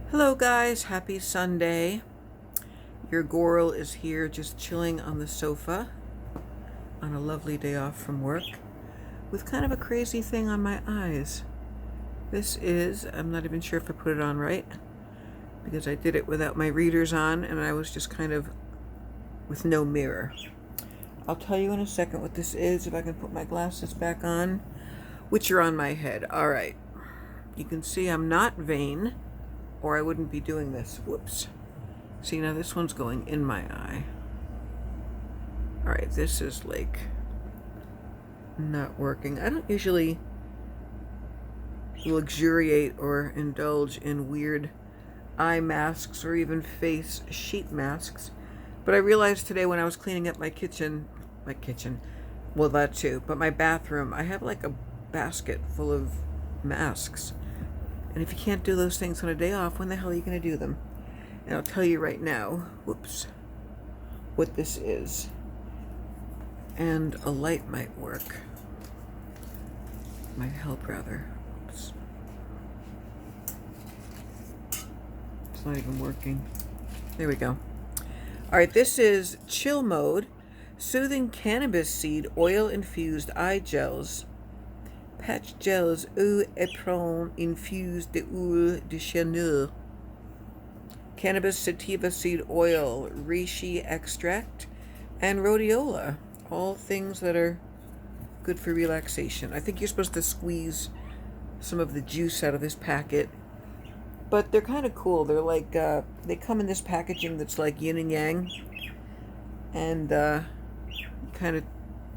Hello guys, happy Sunday. Your Goral is here just chilling on the sofa on a lovely day off from work with kind of a crazy thing on my eyes. I'm not even sure if I put it on right because I did it without my readers on and I was just kind of with no mirror. I'll tell you in a second what this is if I can put my glasses back on, which are on my head. All right, you can see I'm not vain, or I wouldn't be doing this. Whoops. See, now this one's going in my eye. All right, this is like not working. I don't usually luxuriate or indulge in weird eye masks or even face sheet masks. But I realized today when I was cleaning up my kitchen, well, that too, but my bathroom, I have like a basket full of masks. And if you can't do those things on a day off, when the hell are you going to do them? And I'll tell you right now, whoops, what this is. And a light might work. Might help, rather. Oops. It's not even working. There we go. All right, this is Chill Mode, Soothing Cannabis Seed Oil-Infused Eye Gels. Patch gels eau éperon infused d'huile de chanel, cannabis sativa seed oil, reishi extract, and rhodiola. All things that are good for relaxation. I think you're supposed to squeeze some of the juice out of this packet, but they're kind of cool. They're like, they come in this packaging that's like yin and yang, and you kind of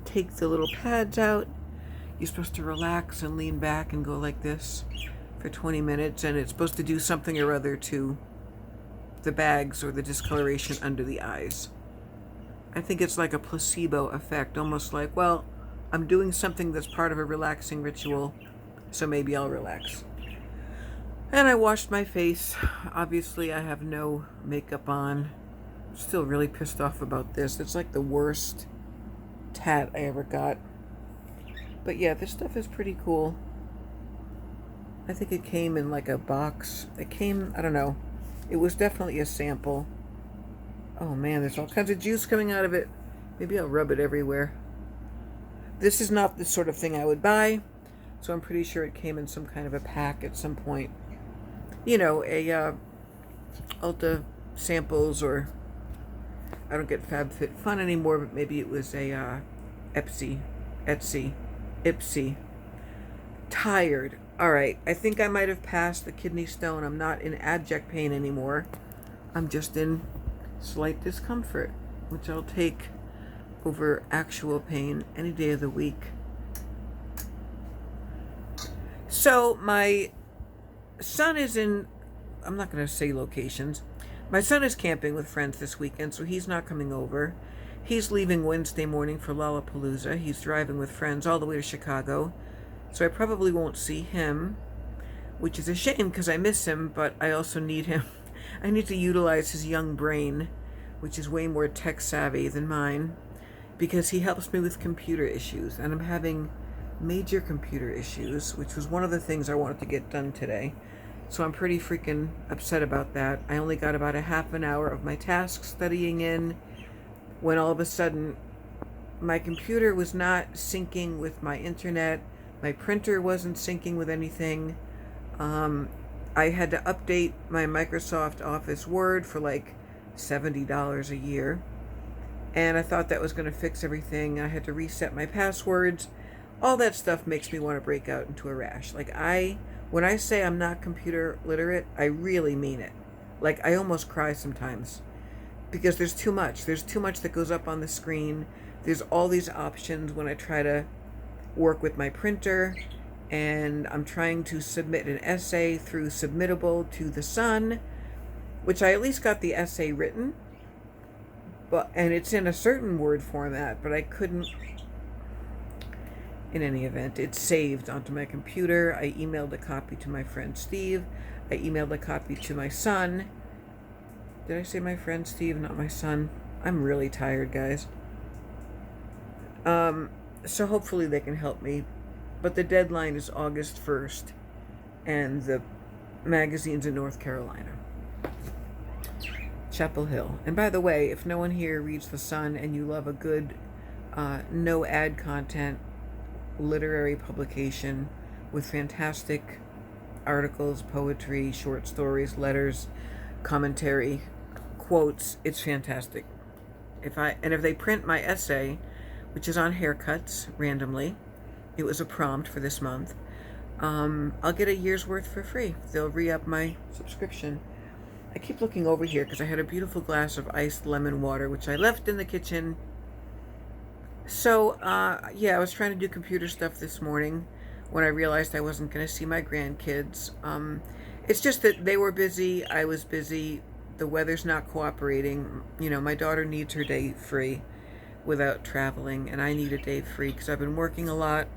take the little pads out. You're supposed to relax and lean back and go like this for 20 minutes, and it's supposed to do something or other to the bags or the discoloration under the eyes. I think it's like a placebo effect, almost like, well, I'm doing something that's part of a relaxing ritual, so maybe I'll relax. And I washed my face. Obviously, I have no makeup on. I'm still really pissed off about this. It's like the worst tat I ever got. But yeah, this stuff is pretty cool. I think it came in like a box. It came, I don't know. It was definitely a sample. Oh man, there's all kinds of juice coming out of it. Maybe I'll rub it everywhere. This is not the sort of thing I would buy, so I'm pretty sure it came in some kind of a pack at some point. You know, a Ulta samples, or I don't get FabFitFun anymore, but maybe it was a Etsy. Tired. All right, I think I might have passed the kidney stone. I'm not in abject pain anymore. I'm just in slight discomfort, which I'll take over actual pain any day of the week. So my son is in, I'm not going to say locations. My son is camping with friends this weekend, so he's not coming over. He's leaving Wednesday morning for Lollapalooza. He's driving with friends all the way to Chicago. So I probably won't see him, which is a shame because I miss him, but I also need him. I need to utilize his young brain, which is way more tech savvy than mine, because he helps me with computer issues. And I'm having major computer issues, which was one of the things I wanted to get done today. So I'm pretty freaking upset about that. I only got about a half an hour of my task studying in, when all of a sudden my computer was not syncing with my internet, my printer wasn't syncing with anything. I had to update my Microsoft Office Word for like $70 a year, and I thought that was going to fix everything. I had to reset my passwords. All that stuff makes me want to break out into a rash. Like, when I say I'm not computer literate, I really mean it. Like, I almost cry sometimes. Because there's too much. There's too much that goes up on the screen. There's all these options when I try to work with my printer, and I'm trying to submit an essay through Submittable to the Sun, which I at least got the essay written, and it's in a certain Word format, but I couldn't. In any event, it's saved onto my computer. I emailed a copy to my friend Steve. I emailed a copy to my son. Did I say my friend Steve, not my son? I'm really tired, guys. So hopefully they can help me. But the deadline is August 1st, and the magazine's in North Carolina. Chapel Hill. And by the way, if no one here reads The Sun and you love a good, no ad content literary publication with fantastic articles, poetry, short stories, letters, commentary, quotes, it's fantastic. If they print my essay, which is on haircuts randomly, it was a prompt for this month, I'll get a year's worth for free. They'll re-up my subscription. I keep looking over here because I had a beautiful glass of iced lemon water, which I left in the kitchen. So, yeah, I was trying to do computer stuff this morning when I realized I wasn't going to see my grandkids. It's just that they were busy, I was busy, the weather's not cooperating. You know, my daughter needs her day free without traveling, and I need a day free because I've been working a lot.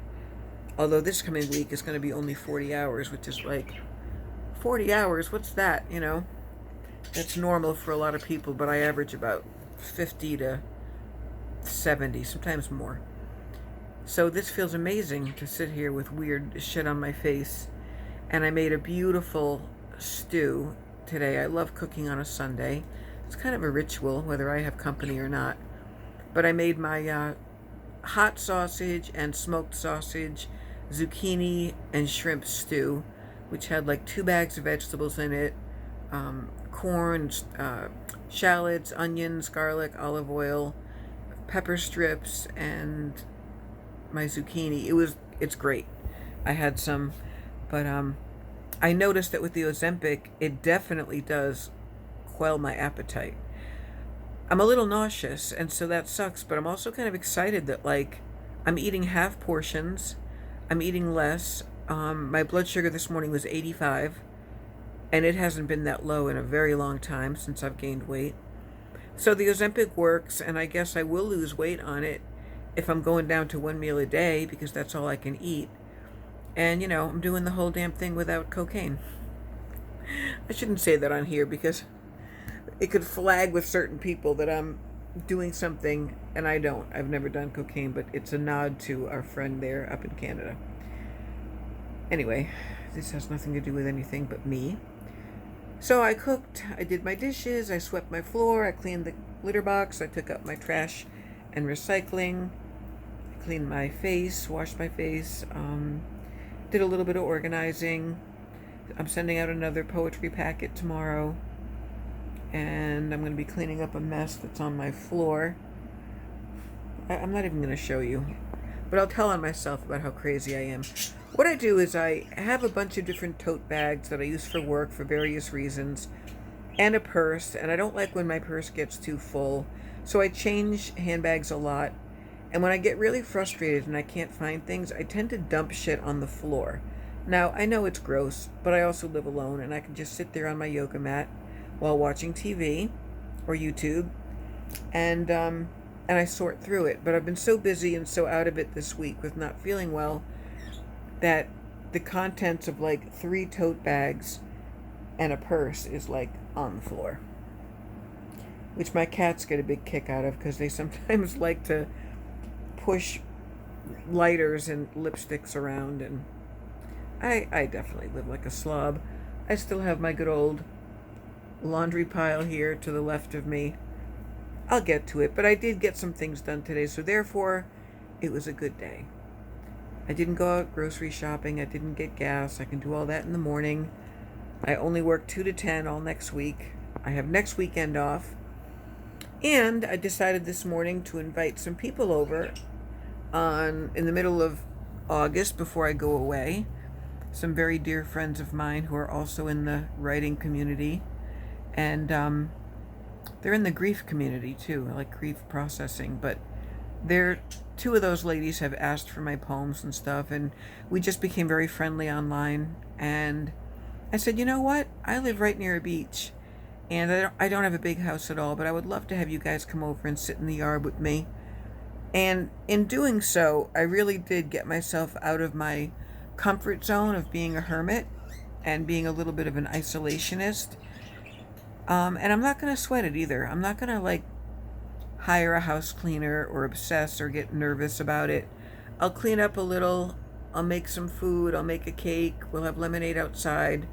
Although this coming week is going to be only 40 hours, which is like, 40 hours, what's that, you know? That's normal for a lot of people, but I average about 50 to 70, sometimes more. So this feels amazing to sit here with weird shit on my face. And I made a beautiful stew today. I love cooking on a Sunday. It's kind of a ritual, whether I have company or not. But I made my hot sausage and smoked sausage, zucchini and shrimp stew, which had like 2 bags of vegetables in it, corn, shallots, onions, garlic, olive oil, pepper strips, and my zucchini. It's great. I had some, but I noticed that with the Ozempic, it definitely does quell my appetite. I'm a little nauseous, and so that sucks, but I'm also kind of excited that, like, I'm eating half portions. I'm eating less. My blood sugar this morning was 85, and it hasn't been that low in a very long time since I've gained weight. So the Ozempic works, and I guess I will lose weight on it if I'm going down to 1 meal a day, because that's all I can eat. And, you know, I'm doing the whole damn thing without cocaine. I shouldn't say that on here because it could flag with certain people that I'm doing something, and I don't. I've never done cocaine, but it's a nod to our friend there up in Canada. Anyway, this has nothing to do with anything but me. So I cooked, I did my dishes, I swept my floor, I cleaned the litter box, I took up my trash and recycling, I cleaned my face, washed my face, did a little bit of organizing. I'm sending out another poetry packet tomorrow, and I'm going to be cleaning up a mess that's on my floor. I'm not even going to show you, but I'll tell on myself about how crazy I am. What I do is I have a bunch of different tote bags that I use for work for various reasons, and a purse, and I don't like when my purse gets too full, so I change handbags a lot. And when I get really frustrated and I can't find things, I tend to dump shit on the floor. Now, I know it's gross, but I also live alone, and I can just sit there on my yoga mat while watching TV or YouTube, and I sort through it. But I've been so busy and so out of it this week with not feeling well that the contents of like 3 tote bags and a purse is like on the floor, which my cats get a big kick out of because they sometimes like to push lighters and lipsticks around, and I definitely live like a slob. I still have my good old laundry pile here to the left of me. I'll get to it, but I did get some things done today, so therefore it was a good day. I didn't go out grocery shopping, I didn't get gas, I can do all that in the morning. I only work 2 to 10 all next week. I have next weekend off. And I decided this morning to invite some people over in the middle of August before I go away. Some very dear friends of mine who are also in the writing community. And they're in the grief community too, like grief processing. But 2 of those ladies have asked for my poems and stuff, and we just became very friendly online. And I said, you know what? I live right near a beach, and I don't have a big house at all, but I would love to have you guys come over and sit in the yard with me. And in doing so, I really did get myself out of my comfort zone of being a hermit and being a little bit of an isolationist. And I'm not going to sweat it either. I'm not going to like hire a house cleaner or obsess or get nervous about it. I'll clean up a little. I'll make some food. I'll make a cake. We'll have lemonade outside.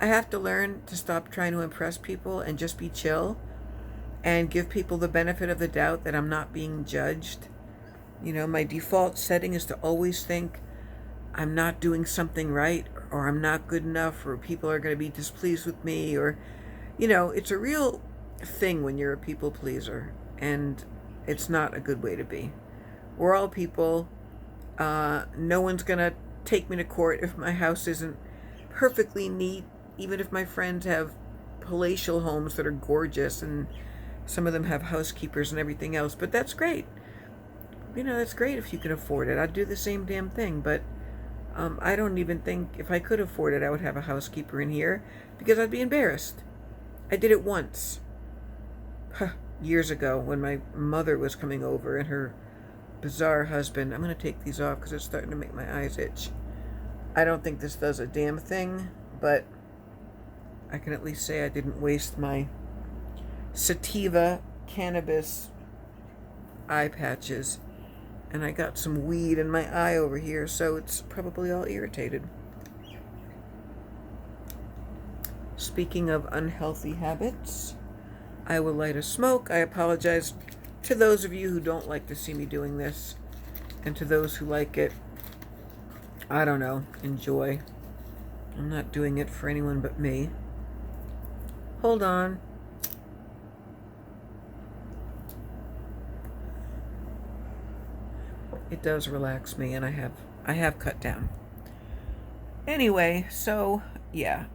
I have to learn to stop trying to impress people and just be chill. and give people the benefit of the doubt that I'm not being judged. You know, my default setting is to always think I'm not doing something right, or I'm not good enough, or people are going to be displeased with me, or, you know, it's a real thing when you're a people pleaser, and it's not a good way to be. We're all people. No one's going to take me to court if my house isn't perfectly neat, even if my friends have palatial homes that are gorgeous, and some of them have housekeepers and everything else. But that's great. You know, that's great if you can afford it. I'd do the same damn thing, but I don't even think if I could afford it, I would have a housekeeper in here, because I'd be embarrassed. I did it once, years ago, when my mother was coming over and her bizarre husband. I'm going to take these off because it's starting to make my eyes itch. I don't think this does a damn thing, but I can at least say I didn't waste my sativa cannabis eye patches. And I got some weed in my eye over here, so it's probably all irritated. Speaking of unhealthy habits, I will light a smoke. I apologize to those of you who don't like to see me doing this, and to those who like it, I don't know, enjoy. I'm not doing it for anyone but me. Hold on. It does relax me, and I have cut down. Anyway, so yeah,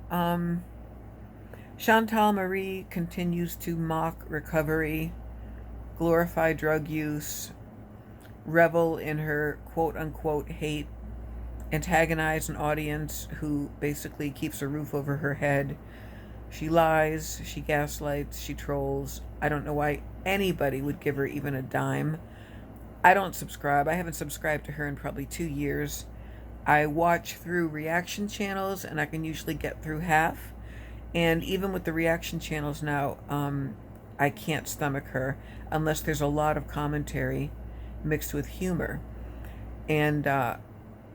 Chantal Marie continues to mock recovery, glorify drug use, revel in her quote-unquote hate, antagonize an audience who basically keeps a roof over her head. She lies, she gaslights, she trolls. I don't know why anybody would give her even a dime. I don't subscribe. I haven't subscribed to her in probably 2 years. I watch through reaction channels, and I can usually get through half. And even with the reaction channels now, I can't stomach her unless there's a lot of commentary mixed with humor, and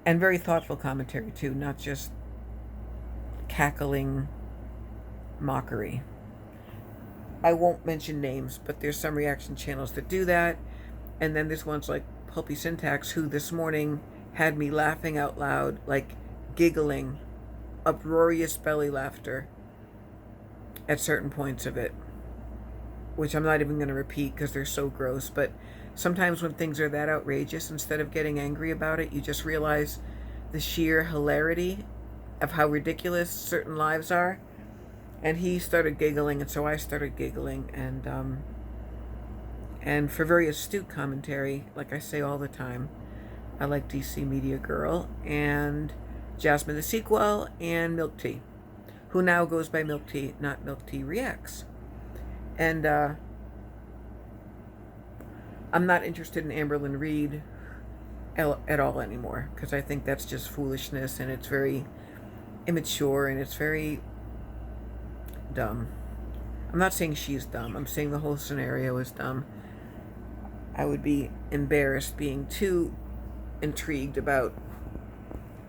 very thoughtful commentary too, not just cackling mockery. I won't mention names, but there's some reaction channels that do that, and then there's ones like Pulpy Syntax, who this morning had me laughing out loud, like giggling, uproarious belly laughter at certain points of it, which I'm not even going to repeat because they're so gross. But sometimes when things are that outrageous, instead of getting angry about it, you just realize the sheer hilarity of how ridiculous certain lives are. And he started giggling, and so I started giggling, and for very astute commentary, like I say all the time, I like DC Media Girl and Jasmine the Sequel and Milk Tea, who now goes by Milk Tea, not Milk Tea Reacts. And I'm not interested in Amberlynn Reid at all anymore, because I think that's just foolishness, and it's very immature, and it's very dumb. I'm not saying she's dumb. I'm saying the whole scenario is dumb. I would be embarrassed being too intrigued about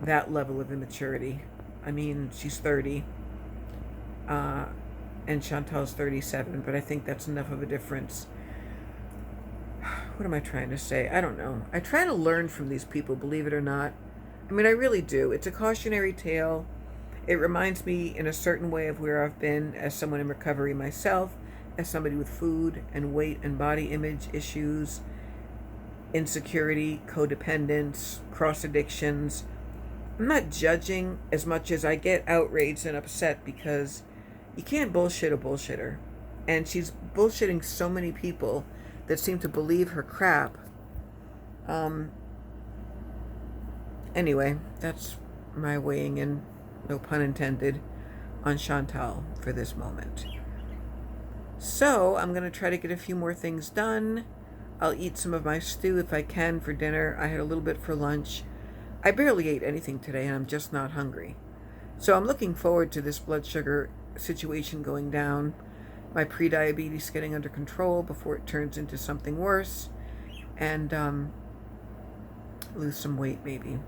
that level of immaturity. I mean, she's 30, and Chantal's 37, but I think that's enough of a difference. What am I trying to say? I don't know. I try to learn from these people, believe it or not. I mean, I really do. It's a cautionary tale. It reminds me in a certain way of where I've been as someone in recovery myself, as somebody with food and weight and body image issues, insecurity, codependence, cross addictions. I'm not judging as much as I get outraged and upset because you can't bullshit a bullshitter. And she's bullshitting so many people that seem to believe her crap. Anyway, that's my weighing in, no pun intended, on Chantal for this moment. So I'm going to try to get a few more things done. I'll eat some of my stew if I can for dinner. I had a little bit for lunch. I barely ate anything today, and I'm just not hungry. So I'm looking forward to this blood sugar situation going down, my prediabetes getting under control before it turns into something worse, and lose some weight maybe.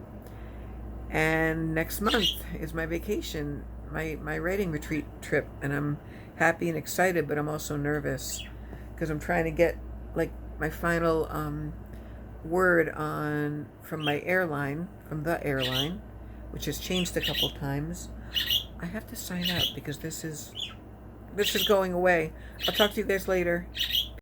And next month is my vacation, my writing retreat trip, and I'm happy and excited, but I'm also nervous because I'm trying to get like my final word on from the airline, which has changed a couple times. I have to sign out because this is going away. I'll talk to you guys later.